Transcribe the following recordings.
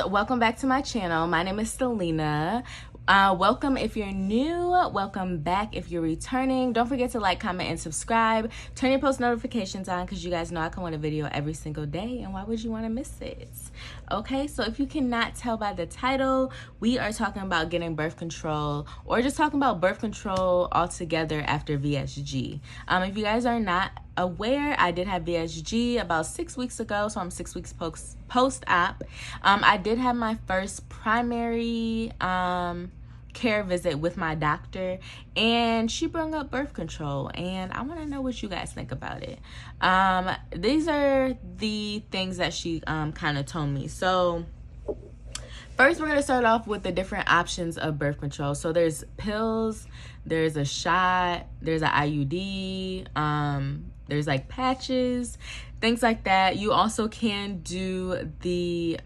welcome back to my channel. My name is Celina. Welcome if you're new, welcome back if you're returning. Don't forget to like, comment, and subscribe. Turn your post notifications on because you guys know I come with a video every single day, and why would you want to miss it? Okay, so if you cannot tell by the title, we are talking about getting birth control, or just talking about birth control altogether after VSG. If you guys are not aware, I did have VSG about 6 weeks ago, so I'm 6 weeks post-op. I did have my first primary care visit with my doctor, and she brought up birth control, and I want to know what you guys think about it. These are the things that she kind of told me. So first, we're going to start off with the different options of birth control. So there's pills, there's a shot, there's an IUD, there's like patches, things like that. You also can do the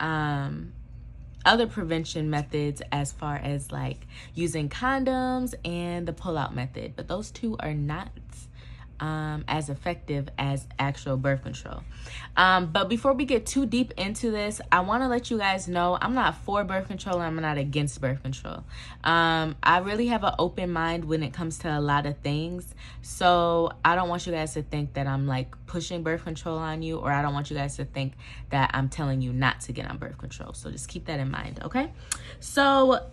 other prevention methods as far as like using condoms and the pull-out method, but those two are not as effective as actual birth control. But before we get too deep into this, I want to let you guys know I'm not for birth control and I'm not against birth control. I really have an open mind when it comes to a lot of things, so I don't want you guys to think that I'm like pushing birth control on you, or I don't want you guys to think that I'm telling you not to get on birth control. So just keep that in mind, okay? So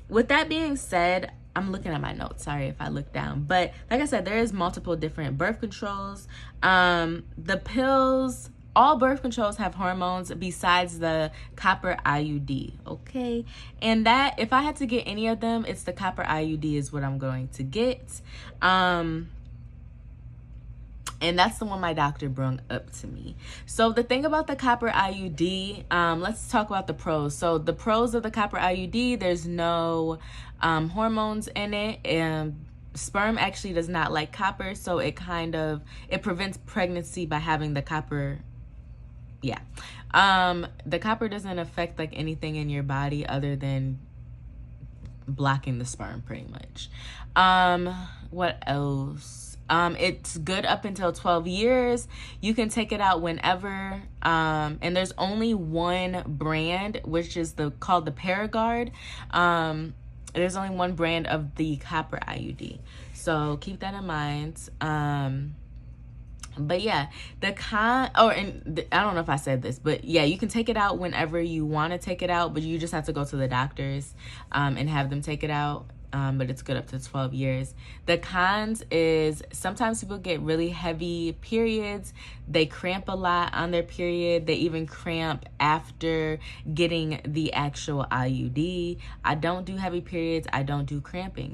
with that being said, I'm looking at my notes. Sorry if I look down. But like I said, there is multiple different birth controls. The pills, all birth controls have hormones besides the copper IUD, okay? And that, if I had to get any of them, it's the copper IUD is what I'm going to get. And that's the one my doctor brought up to me. So the thing about the copper IUD, let's talk about the pros. So the pros of the copper IUD, there's no hormones in it, and sperm actually does not like copper, so it prevents pregnancy by having the copper. Yeah. The copper doesn't affect like anything in your body other than blocking the sperm pretty much. What else? It's good up until 12 years. You can take it out whenever. And there's only one brand, which is called the Paragard. There's only one brand of the copper IUD. So keep that in mind. But yeah, I don't know if I said this, but yeah, you can take it out whenever you want to take it out, but you just have to go to the doctors and have them take it out. But it's good up to 12 years. The cons is sometimes people get really heavy periods. They cramp a lot on their period. They even cramp after getting the actual IUD. I don't do heavy periods. I don't do cramping.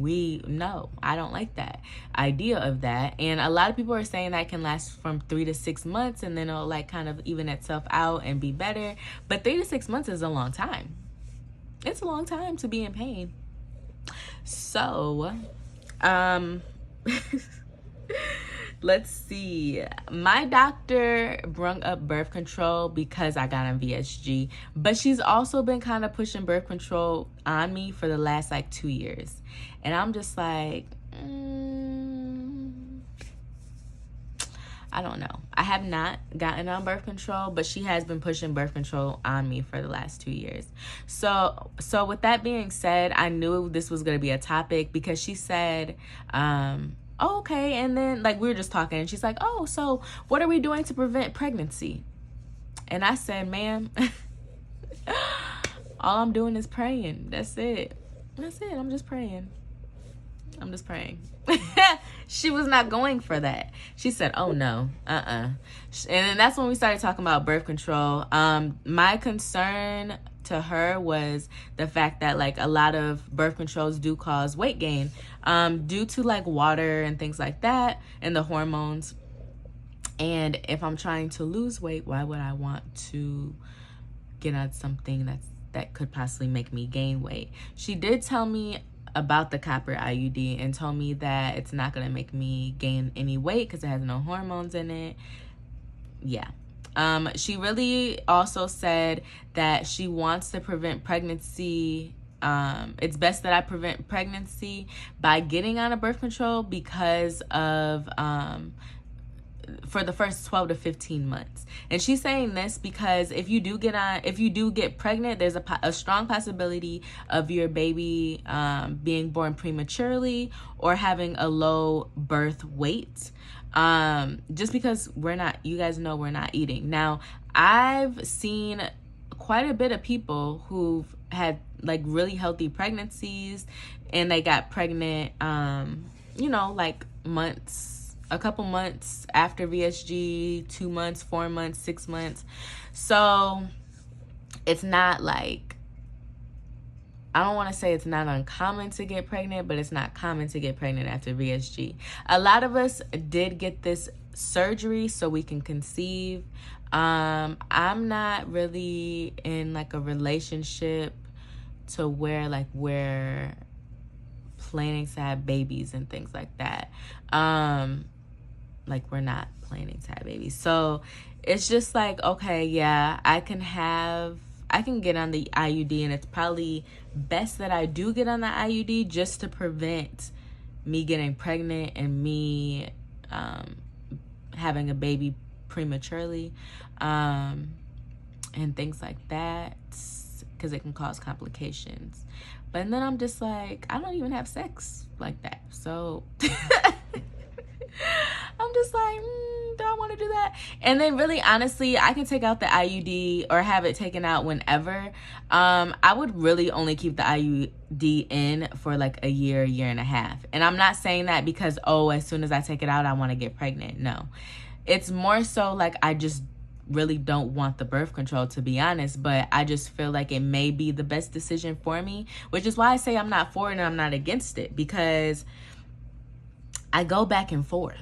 I don't like that idea of that. And a lot of people are saying that can last from 3 to 6 months, and then it'll like kind of even itself out and be better. But 3 to 6 months is a long time. It's a long time to be in pain. So, let's see. My doctor brung up birth control because I got on VSG, but she's also been kind of pushing birth control on me for the last like 2 years. And I'm just like, I don't know. I have not gotten on birth control, but she has been pushing birth control on me for the last 2 years. So with that being said, I knew this was going to be a topic because she said, oh, okay. And then like we were just talking and she's like, oh, so what are we doing to prevent pregnancy? And I said, ma'am, all I'm doing is praying. That's it. I'm just praying. She was not going for that. She said, oh no, And then that's when we started talking about birth control. My concern to her was the fact that like a lot of birth controls do cause weight gain due to like water and things like that and the hormones. And if I'm trying to lose weight, why would I want to get on something that could possibly make me gain weight? She did tell me about the copper IUD and told me that it's not going to make me gain any weight because it has no hormones in it. Yeah. She really also said that she wants to prevent pregnancy. It's best that I prevent pregnancy by getting on a birth control because of for the first 12 to 15 months. And she's saying this because if you do get pregnant, there's a strong possibility of your baby being born prematurely or having a low birth weight. Just because you guys know we're not eating. Now, I've seen quite a bit of people who've had like really healthy pregnancies and they got pregnant, like a couple months after VSG, 2 months, 4 months, 6 months. So it's not like, I don't want to say it's not uncommon to get pregnant, but it's not common to get pregnant after VSG. A lot of us did get this surgery so we can conceive. I'm not really in like a relationship to where like we're planning to have babies and things like that. Like we're not planning to have babies. So it's just like, okay, yeah, I can get on the IUD, and it's probably best that I do get on the IUD just to prevent me getting pregnant and me having a baby prematurely, and things like that, because it can cause complications. But then I'm just like, I don't even have sex like that, so I'm just like, do I want to do that? And then really, honestly, I can take out the IUD or have it taken out whenever. I would really only keep the IUD in for like a year and a half. And I'm not saying that because, as soon as I take it out, I want to get pregnant. No. It's more so like I just really don't want the birth control, to be honest, but I just feel like it may be the best decision for me, which is why I say I'm not for it and I'm not against it, because I go back and forth.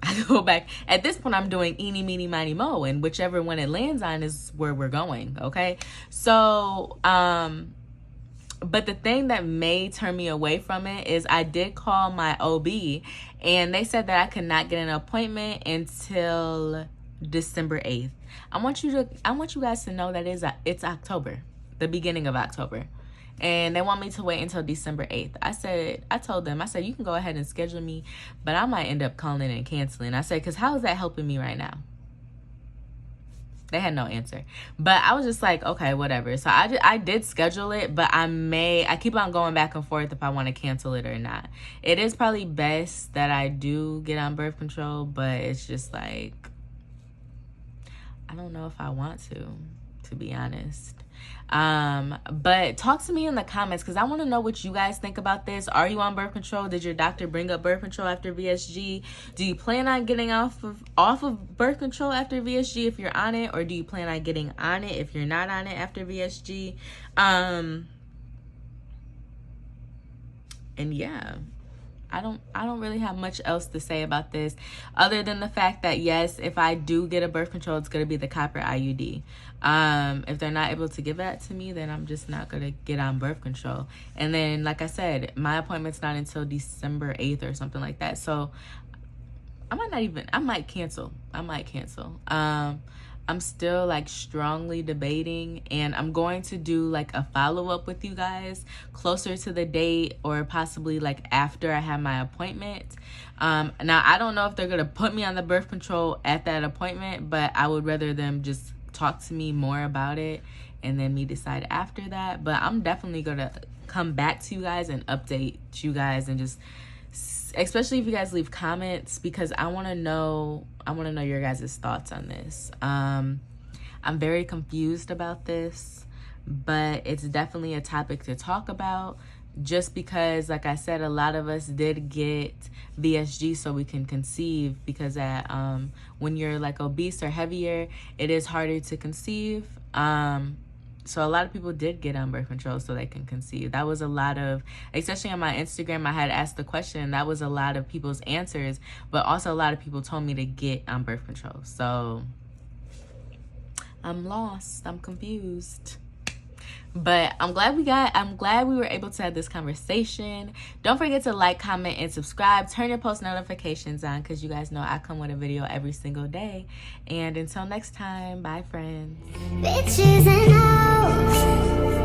I go back. At this point, I'm doing eeny, meeny, miny, mo, and whichever one it lands on is where we're going, okay? So, but the thing that may turn me away from it is I did call my OB, and they said that I could not get an appointment until December 8th. I want you guys to know that it's October, the beginning of October. And they want me to wait until December 8th. I told them, you can go ahead and schedule me, but I might end up calling and canceling. I said, because how is that helping me right now? They had no answer. But I was just like, okay, whatever. So I did schedule it, but I keep on going back and forth if I want to cancel it or not. It is probably best that I do get on birth control, but it's just like, I don't know if I want to be honest. But talk to me in the comments, because I want to know what you guys think about this. Are you on birth control? Did your doctor bring up birth control after VSG? Do you plan on getting off of birth control after VSG if you're on it, or do you plan on getting on it if you're not on it after VSG? And yeah, I don't really have much else to say about this other than the fact that, yes, if I do get a birth control, it's going to be the copper IUD. If they're not able to give that to me, then I'm just not going to get on birth control. And then, like I said, my appointment's not until December 8th or something like that. So I might cancel. I'm still like strongly debating, and I'm going to do like a follow-up with you guys closer to the date, or possibly like after I have my appointment. Now I don't know if they're going to put me on the birth control at that appointment, but I would rather them just talk to me more about it and then me decide after that. But I'm definitely going to come back to you guys and update you guys, and just, especially if you guys leave comments, because I want to know your guys' thoughts on this. I'm very confused about this, but it's definitely a topic to talk about, just because, like I said, a lot of us did get VSG so we can conceive, because when you're like obese or heavier, it is harder to conceive. So a lot of people did get on birth control so they can conceive. That was a lot of, especially on my Instagram, I had asked the question, and that was a lot of people's answers, but also a lot of people told me to get on birth control. So I'm lost. I'm confused. But I'm glad we were able to have this conversation. Don't forget to like, comment, and subscribe. Turn your post notifications on, because you guys know I come with a video every single day. And until next time, bye friends. Bitches and hoes.